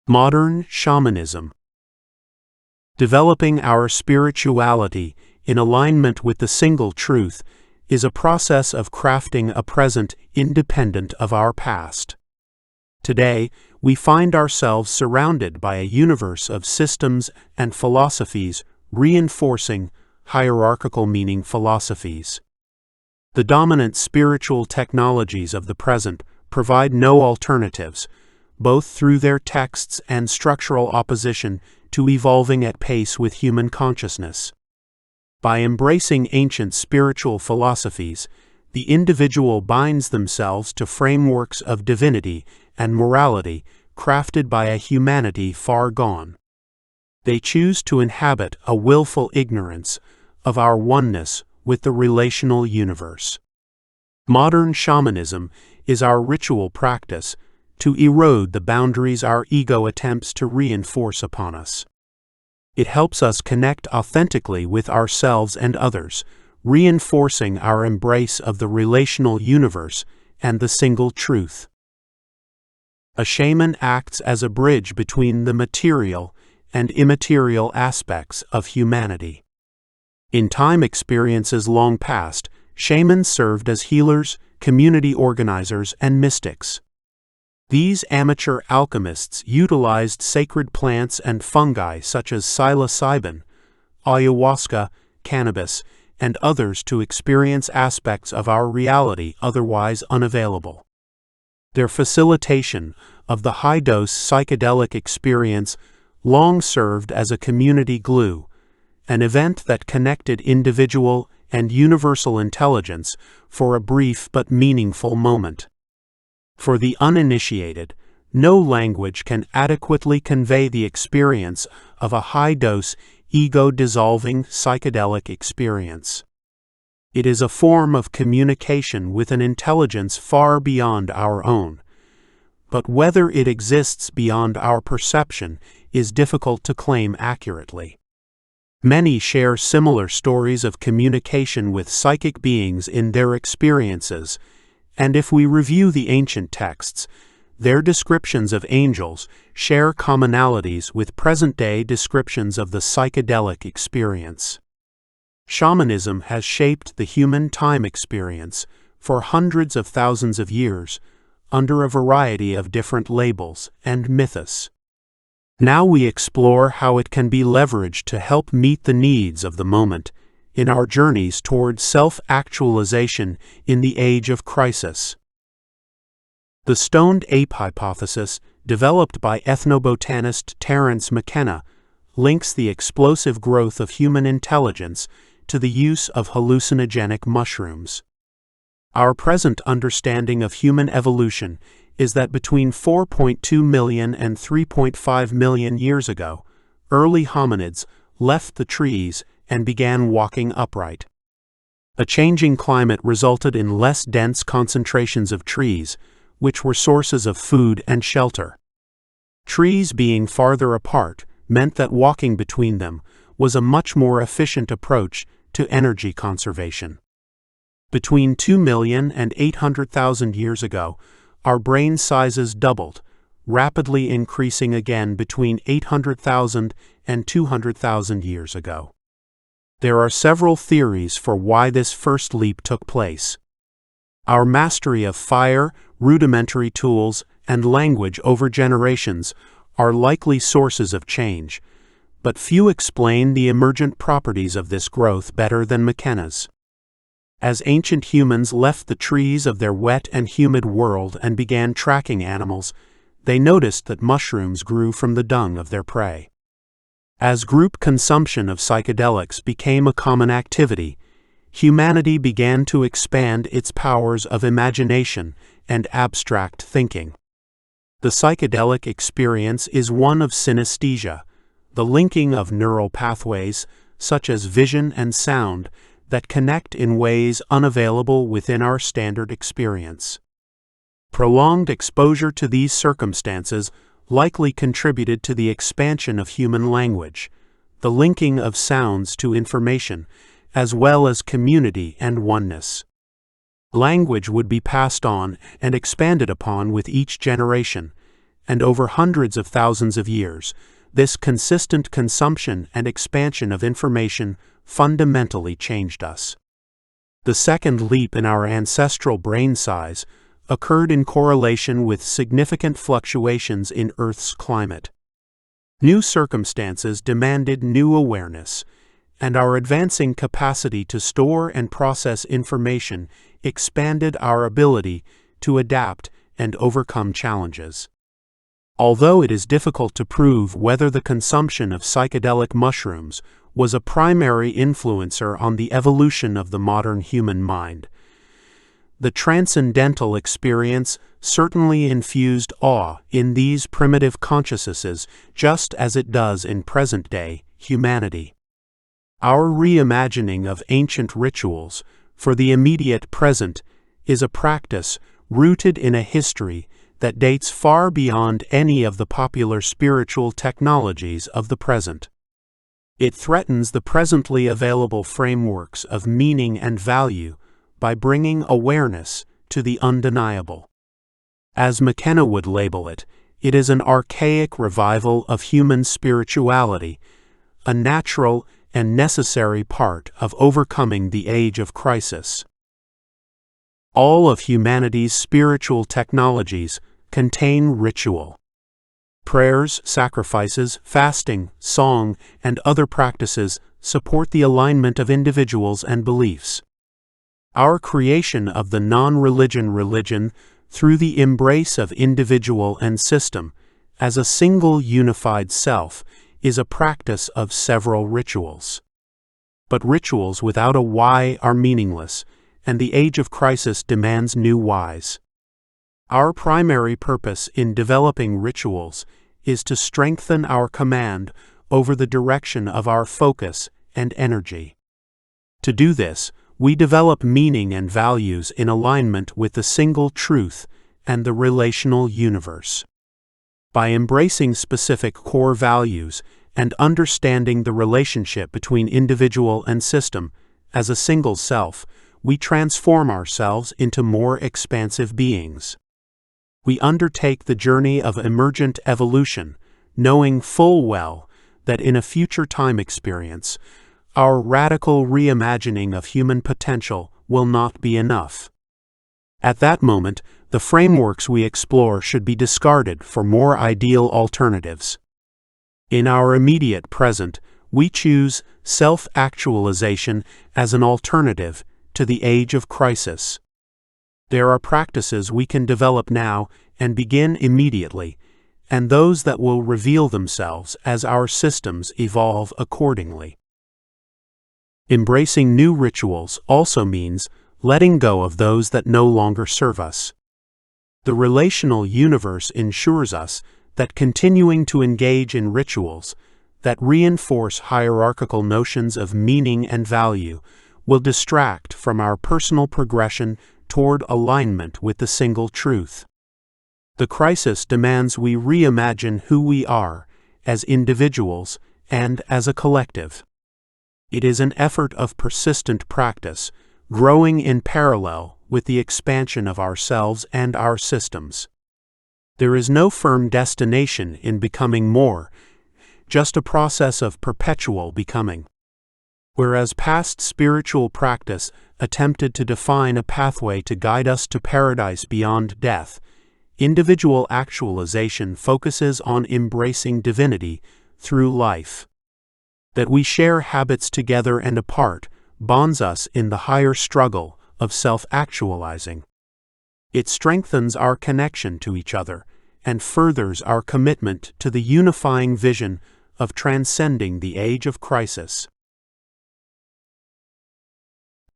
Modern Shamanism. Developing our spirituality in alignment with the single truth is a process of crafting a present independent of our past. Today, we find ourselves surrounded by a universe of systems and philosophies reinforcing hierarchical meaning philosophies. The dominant spiritual technologies of the present provide no alternatives, both through their texts and structural opposition to evolving at pace with human consciousness. By embracing ancient spiritual philosophies, the individual binds themselves to frameworks of divinity and morality crafted by a humanity far gone. They choose to inhabit a willful ignorance of our oneness with the relational universe. Modern shamanism is our ritual practice to erode the boundaries our ego attempts to reinforce upon us. It helps us connect authentically with ourselves and others, reinforcing our embrace of the relational universe and the single truth. A shaman acts as a bridge between the material and immaterial aspects of humanity. In time experiences long past, shamans served as healers, community organizers, and mystics. These amateur alchemists utilized sacred plants and fungi such as psilocybin, ayahuasca, cannabis, and others to experience aspects of our reality otherwise unavailable. Their facilitation of the high-dose psychedelic experience long served as a community glue, an event that connected individual and universal intelligence for a brief but meaningful moment. For the uninitiated, no language can adequately convey the experience of a high-dose, ego-dissolving psychedelic experience. It is a form of communication with an intelligence far beyond our own, but whether it exists beyond our perception is difficult to claim accurately. Many share similar stories of communication with psychic beings in their experiences, and if we review the ancient texts, their descriptions of angels share commonalities with present-day descriptions of the psychedelic experience. Shamanism has shaped the human time experience for hundreds of thousands of years under a variety of different labels and mythos. Now we explore how it can be leveraged to help meet the needs of the moment in our journeys towards self-actualization in the age of crisis. The stoned ape hypothesis, developed by ethnobotanist Terence McKenna, links the explosive growth of human intelligence to the use of hallucinogenic mushrooms. Our present understanding of human evolution is that between 4.2 million and 3.5 million years ago, early hominids left the trees and began walking upright. A changing climate resulted in less dense concentrations of trees, which were sources of food and shelter. Trees being farther apart meant that walking between them was a much more efficient approach to energy conservation. Between 2 million and 800,000 years ago, our brain sizes doubled, rapidly increasing again between 800,000 and 200,000 years ago. There are several theories for why this first leap took place. Our mastery of fire, rudimentary tools, and language over generations are likely sources of change, but few explain the emergent properties of this growth better than McKenna's. As ancient humans left the trees of their wet and humid world and began tracking animals, they noticed that mushrooms grew from the dung of their prey. As group consumption of psychedelics became a common activity, humanity began to expand its powers of imagination and abstract thinking. The psychedelic experience is one of synesthesia, the linking of neural pathways, such as vision and sound, that connect in ways unavailable within our standard experience. Prolonged exposure to these circumstances likely contributed to the expansion of human language, the linking of sounds to information, as well as community and oneness. Language would be passed on and expanded upon with each generation, and over hundreds of thousands of years, this consistent consumption and expansion of information fundamentally changed us. The second leap in our ancestral brain size occurred in correlation with significant fluctuations in Earth's climate. New circumstances demanded new awareness, and our advancing capacity to store and process information expanded our ability to adapt and overcome challenges. Although it is difficult to prove whether the consumption of psychedelic mushrooms was a primary influencer on the evolution of the modern human mind, the transcendental experience certainly infused awe in these primitive consciousnesses just as it does in present-day humanity. Our reimagining of ancient rituals for the immediate present is a practice rooted in a history that dates far beyond any of the popular spiritual technologies of the present. It threatens the presently available frameworks of meaning and value by bringing awareness to the undeniable. As McKenna would label it, it is an archaic revival of human spirituality, a natural and necessary part of overcoming the age of crisis. All of humanity's spiritual technologies contain ritual. Prayers, sacrifices, fasting, song, and other practices support the alignment of individuals and beliefs. Our creation of the non-religion religion through the embrace of individual and system as a single unified self is a practice of several rituals. But rituals without a why are meaningless, and the age of crisis demands new whys. Our primary purpose in developing rituals is to strengthen our command over the direction of our focus and energy. To do this, we develop meaning and values in alignment with the single truth and the relational universe. By embracing specific core values and understanding the relationship between individual and system as a single self, we transform ourselves into more expansive beings. We undertake the journey of emergent evolution, knowing full well that in a future time experience, our radical reimagining of human potential will not be enough. At that moment, the frameworks we explore should be discarded for more ideal alternatives. In our immediate present, we choose self-actualization as an alternative to the age of crisis. There are practices we can develop now and begin immediately, and those that will reveal themselves as our systems evolve accordingly. Embracing new rituals also means letting go of those that no longer serve us. The relational universe ensures us that continuing to engage in rituals that reinforce hierarchical notions of meaning and value will distract from our personal progression toward alignment with the single truth. The crisis demands we reimagine who we are as individuals and as a collective. It is an effort of persistent practice, growing in parallel with the expansion of ourselves and our systems. There is no firm destination in becoming more, just a process of perpetual becoming. Whereas past spiritual practice attempted to define a pathway to guide us to paradise beyond death, individual actualization focuses on embracing divinity through life. That we share habits together and apart bonds us in the higher struggle of self-actualizing. It strengthens our connection to each other and furthers our commitment to the unifying vision of transcending the age of crisis.